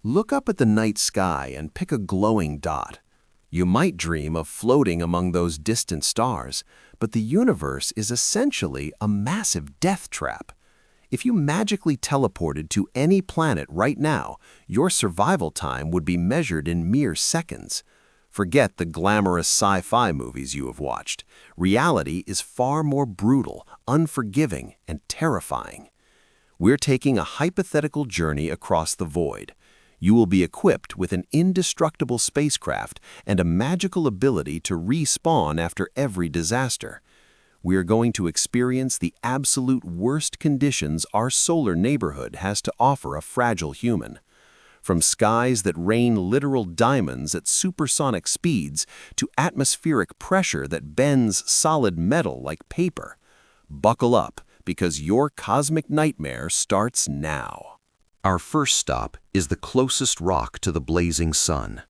Look up at the night sky and pick a glowing dot. You might dream of floating among those distant stars, but the universe is essentially a massive death trap. If you magically teleported to any planet right now, your survival time would be measured in mere seconds. Forget the glamorous sci-fi movies you have watched. Reality is far more brutal, unforgiving, and terrifying. We're taking a hypothetical journey across the void. You will be equipped with an indestructible spacecraft and a magical ability to respawn after every disaster. We are going to experience the absolute worst conditions our solar neighborhood has to offer a fragile human. From skies that rain literal diamonds at supersonic speeds to atmospheric pressure that bends solid metal like paper. Buckle up, because your cosmic nightmare starts now. Our first stop is the closest rock to the blazing sun.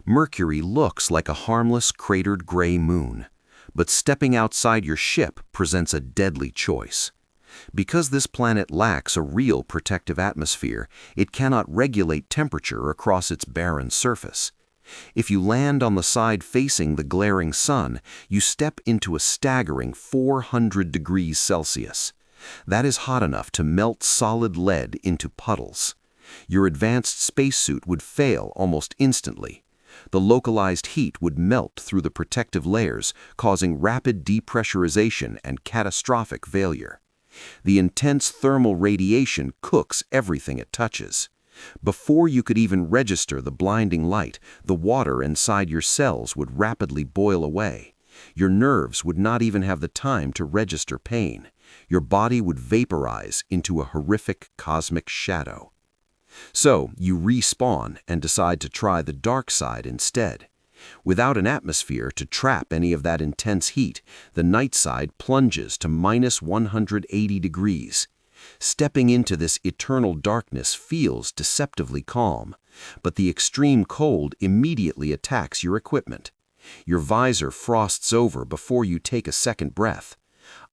Mercury looks like a harmless cratered gray moon, but stepping outside your ship presents a deadly choice. Because this planet lacks a real protective atmosphere, it cannot regulate temperature across its barren surface. If you land on the side facing the glaring sun, you step into a staggering 400 degrees Celsius. That is hot enough to melt solid lead into puddles. Your advanced spacesuit would fail almost instantly. The localized heat would melt through the protective layers, causing rapid depressurization and catastrophic failure. The intense thermal radiation cooks everything it touches. Before you could even register the blinding light, the water inside your cells would rapidly boil away. Your nerves would not even have the time to register pain. Your body would vaporize into a horrific cosmic shadow. So, you respawn and decide to try the dark side instead. Without an atmosphere to trap any of that intense heat, the night side plunges to minus 180 degrees. Stepping into this eternal darkness feels deceptively calm, but the extreme cold immediately attacks your equipment. Your visor frosts over before you take a second breath.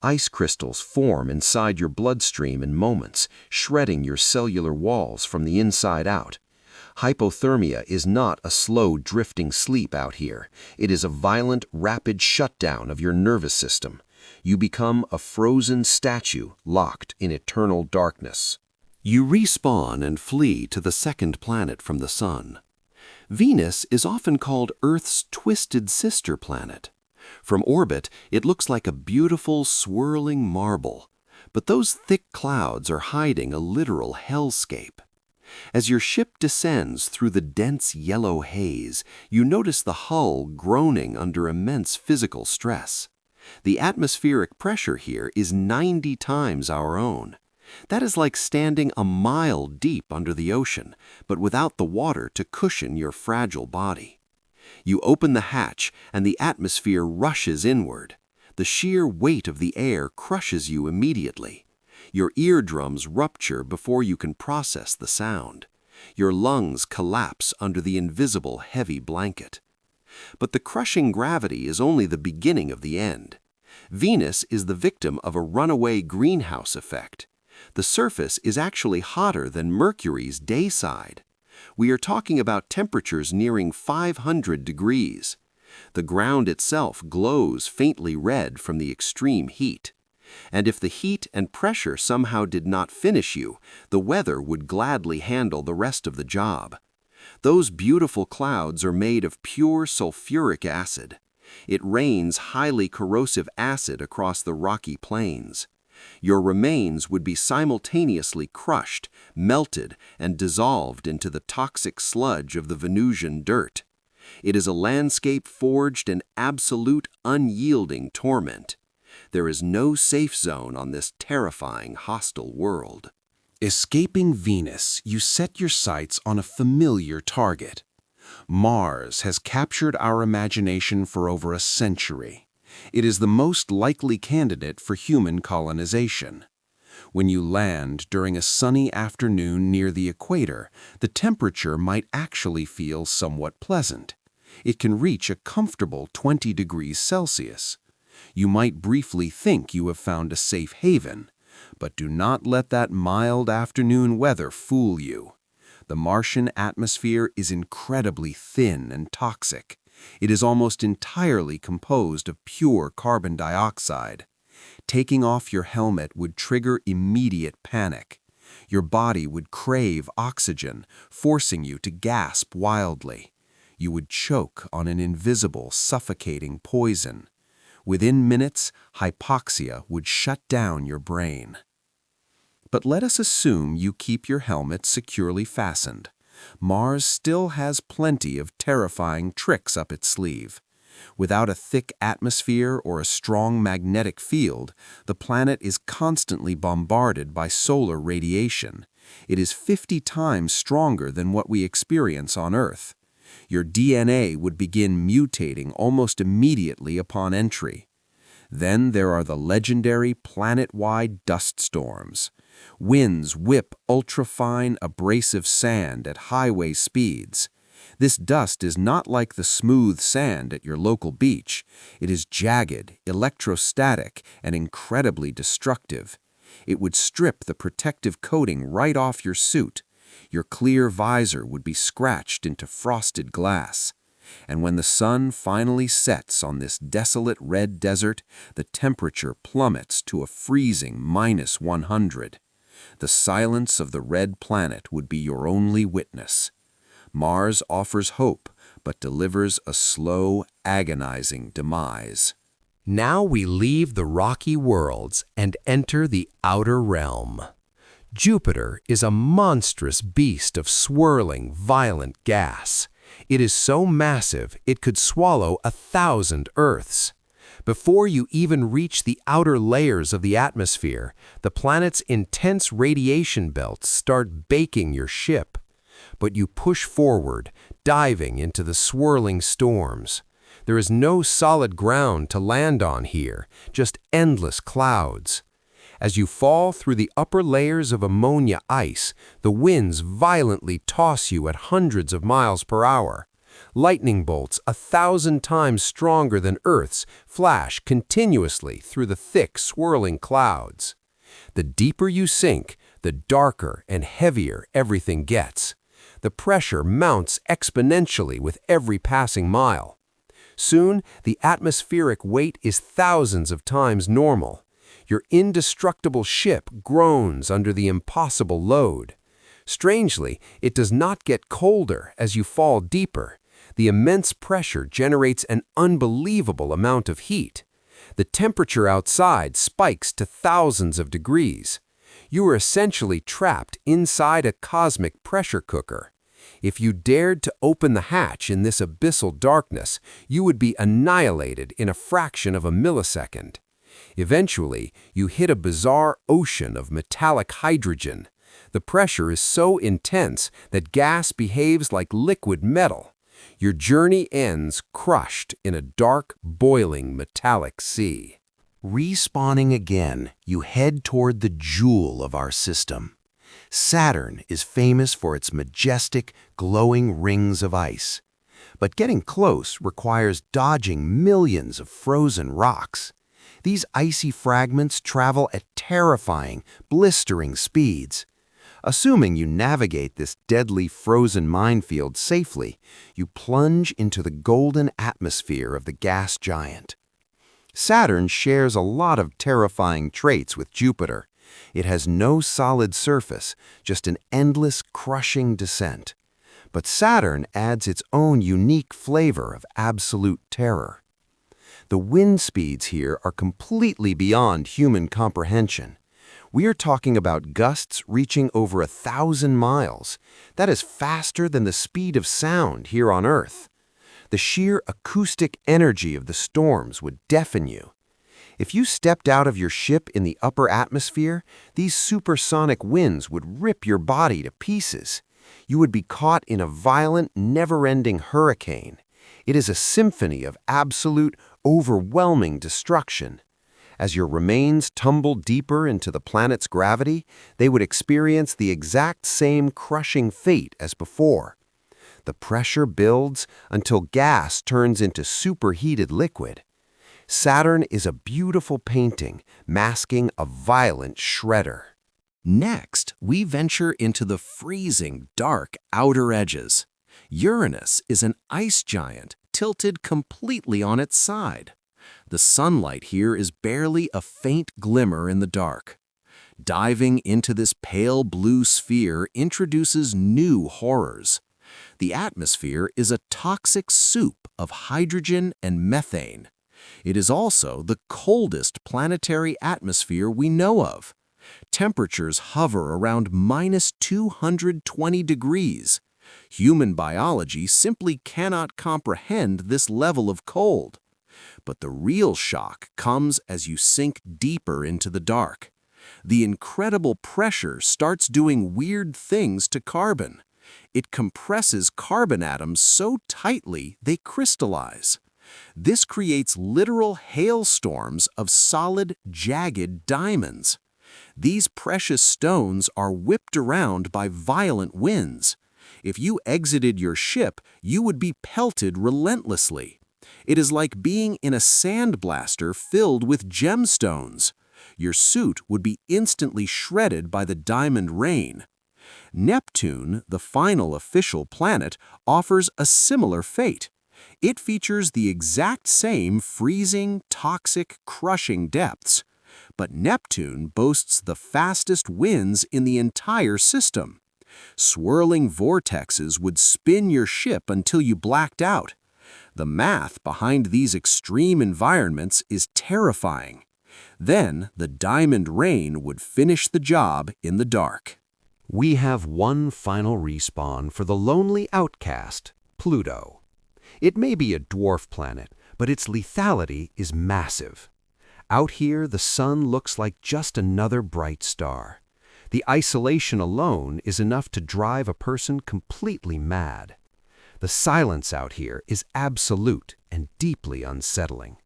Ice crystals form inside your bloodstream in moments, shredding your cellular walls from the inside out. Hypothermia is not a slow, drifting sleep out here. It is a violent, rapid shutdown of your nervous system. You become a frozen statue locked in eternal darkness. You respawn and flee to the second planet from the sun. Venus is often called Earth's twisted sister planet. From orbit, it looks like a beautiful, swirling marble, but those thick clouds are hiding a literal hellscape. As your ship descends through the dense yellow haze, you notice the hull groaning under immense physical stress. The atmospheric pressure here is 90 times our own. That is like standing a mile deep under the ocean, but without the water to cushion your fragile body. You open the hatch, and the atmosphere rushes inward. The sheer weight of the air crushes you immediately. Your eardrums rupture before you can process the sound. Your lungs collapse under the invisible heavy blanket. But the crushing gravity is only the beginning of the end. Venus is the victim of a runaway greenhouse effect. The surface is actually hotter than Mercury's day side. We are talking about temperatures nearing 500 degrees. The ground itself glows faintly red from the extreme heat. And if the heat and pressure somehow did not finish you, the weather would gladly handle the rest of the job. Those beautiful clouds are made of pure sulfuric acid. It rains highly corrosive acid across the rocky plains. Your remains would be simultaneously crushed, melted, and dissolved into the toxic sludge of the Venusian dirt. It is a landscape forged in absolute unyielding torment. There is no safe zone on this terrifying, hostile world. Escaping Venus, you set your sights on a familiar target. Mars has captured our imagination for over a century. It is the most likely candidate for human colonization. When you land during a sunny afternoon near the equator, the temperature might actually feel somewhat pleasant. It can reach a comfortable 20 degrees Celsius. You might briefly think you have found a safe haven, but do not let that mild afternoon weather fool you. The Martian atmosphere is incredibly thin and toxic. It is almost entirely composed of pure carbon dioxide. Taking off your helmet would trigger immediate panic. Your body would crave oxygen, forcing you to gasp wildly. You would choke on an invisible, suffocating poison. Within minutes, hypoxia would shut down your brain. But let us assume you keep your helmet securely fastened. Mars still has plenty of terrifying tricks up its sleeve. Without a thick atmosphere or a strong magnetic field, the planet is constantly bombarded by solar radiation. It is 50 times stronger than what we experience on Earth. Your DNA would begin mutating almost immediately upon entry. Then there are the legendary planet-wide dust storms. Winds whip ultra-fine abrasive sand at highway speeds. This dust is not like the smooth sand at your local beach. It is jagged, electrostatic, and incredibly destructive. It would strip the protective coating right off your suit. Your clear visor would be scratched into frosted glass. And when the sun finally sets on this desolate red desert, the temperature plummets to a freezing -100. The silence of the red planet would be your only witness. Mars offers hope, but delivers a slow, agonizing demise. Now we leave the rocky worlds and enter the outer realm. Jupiter is a monstrous beast of swirling, violent gas. It is so massive it could swallow 1,000 Earths. Before you even reach the outer layers of the atmosphere, the planet's intense radiation belts start baking your ship. But you push forward, diving into the swirling storms. There is no solid ground to land on here, just endless clouds. As you fall through the upper layers of ammonia ice, the winds violently toss you at hundreds of miles per hour. Lightning bolts 1,000 times stronger than Earth's flash continuously through the thick, swirling clouds. The deeper you sink, the darker and heavier everything gets. The pressure mounts exponentially with every passing mile. Soon, the atmospheric weight is thousands of times normal. Your indestructible ship groans under the impossible load. Strangely, it does not get colder as you fall deeper. The immense pressure generates an unbelievable amount of heat. The temperature outside spikes to thousands of degrees. You are essentially trapped inside a cosmic pressure cooker. If you dared to open the hatch in this abyssal darkness, you would be annihilated in a fraction of a millisecond. Eventually, you hit a bizarre ocean of metallic hydrogen. The pressure is so intense that gas behaves like liquid metal. Your journey ends crushed in a dark, boiling metallic sea. Respawning again, you head toward the jewel of our system. Saturn is famous for its majestic, glowing rings of ice. But getting close requires dodging millions of frozen rocks. These icy fragments travel at terrifying, blistering speeds. Assuming you navigate this deadly frozen minefield safely, you plunge into the golden atmosphere of the gas giant. Saturn shares a lot of terrifying traits with Jupiter. It has no solid surface, just an endless, crushing descent. But Saturn adds its own unique flavor of absolute terror. The wind speeds here are completely beyond human comprehension. We are talking about gusts reaching over 1,000 miles. That is faster than the speed of sound here on Earth. The sheer acoustic energy of the storms would deafen you. If you stepped out of your ship in the upper atmosphere, these supersonic winds would rip your body to pieces. You would be caught in a violent, never-ending hurricane. It is a symphony of absolute, overwhelming destruction. As your remains tumble deeper into the planet's gravity, they would experience the exact same crushing fate as before. The pressure builds until gas turns into superheated liquid. Saturn is a beautiful painting, masking a violent shredder. Next, we venture into the freezing, dark outer edges. Uranus is an ice giant tilted completely on its side. The sunlight here is barely a faint glimmer in the dark. Diving into this pale blue sphere introduces new horrors. The atmosphere is a toxic soup of hydrogen and methane. It is also the coldest planetary atmosphere we know of. Temperatures hover around -220 degrees. Human biology simply cannot comprehend this level of cold. But the real shock comes as you sink deeper into the dark. The incredible pressure starts doing weird things to carbon. It compresses carbon atoms so tightly they crystallize. This creates literal hailstorms of solid, jagged diamonds. These precious stones are whipped around by violent winds. If you exited your ship, you would be pelted relentlessly. It is like being in a sandblaster filled with gemstones. Your suit would be instantly shredded by the diamond rain. Neptune, the final official planet, offers a similar fate. It features the exact same freezing, toxic, crushing depths. But Neptune boasts the fastest winds in the entire system. Swirling vortexes would spin your ship until you blacked out. The math behind these extreme environments is terrifying. Then the diamond rain would finish the job in the dark. We have one final respawn for the lonely outcast, Pluto. It may be a dwarf planet, but its lethality is massive. Out here, the sun looks like just another bright star. The isolation alone is enough to drive a person completely mad. The silence out here is absolute and deeply unsettling.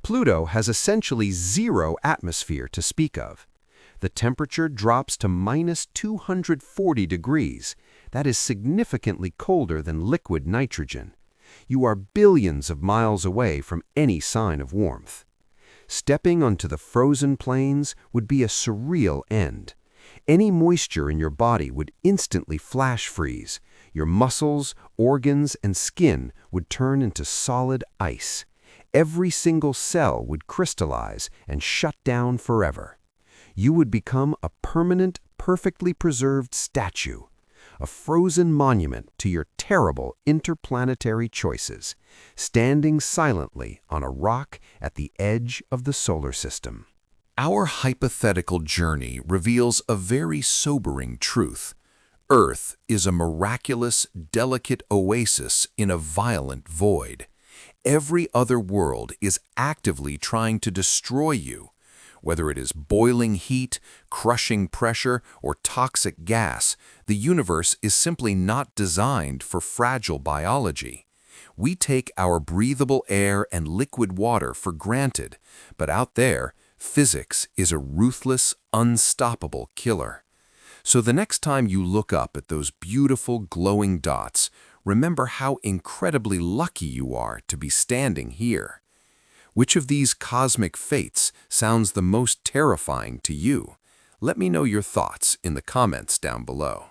Pluto has essentially zero atmosphere to speak of. The temperature drops to -240 degrees. That is significantly colder than liquid nitrogen. You are billions of miles away from any sign of warmth. Stepping onto the frozen plains would be a surreal end. Any moisture in your body would instantly flash freeze. Your muscles, organs, and skin would turn into solid ice. Every single cell would crystallize and shut down forever. You would become a permanent, perfectly preserved statue, a frozen monument to your terrible interplanetary choices, standing silently on a rock at the edge of the solar system. Our hypothetical journey reveals a very sobering truth. Earth is a miraculous, delicate oasis in a violent void. Every other world is actively trying to destroy you. Whether it is boiling heat, crushing pressure, or toxic gas, the universe is simply not designed for fragile biology. We take our breathable air and liquid water for granted, but out there, physics is a ruthless, unstoppable killer. So the next time you look up at those beautiful glowing dots, remember how incredibly lucky you are to be standing here. Which of these cosmic fates sounds the most terrifying to you? Let me know your thoughts in the comments down below.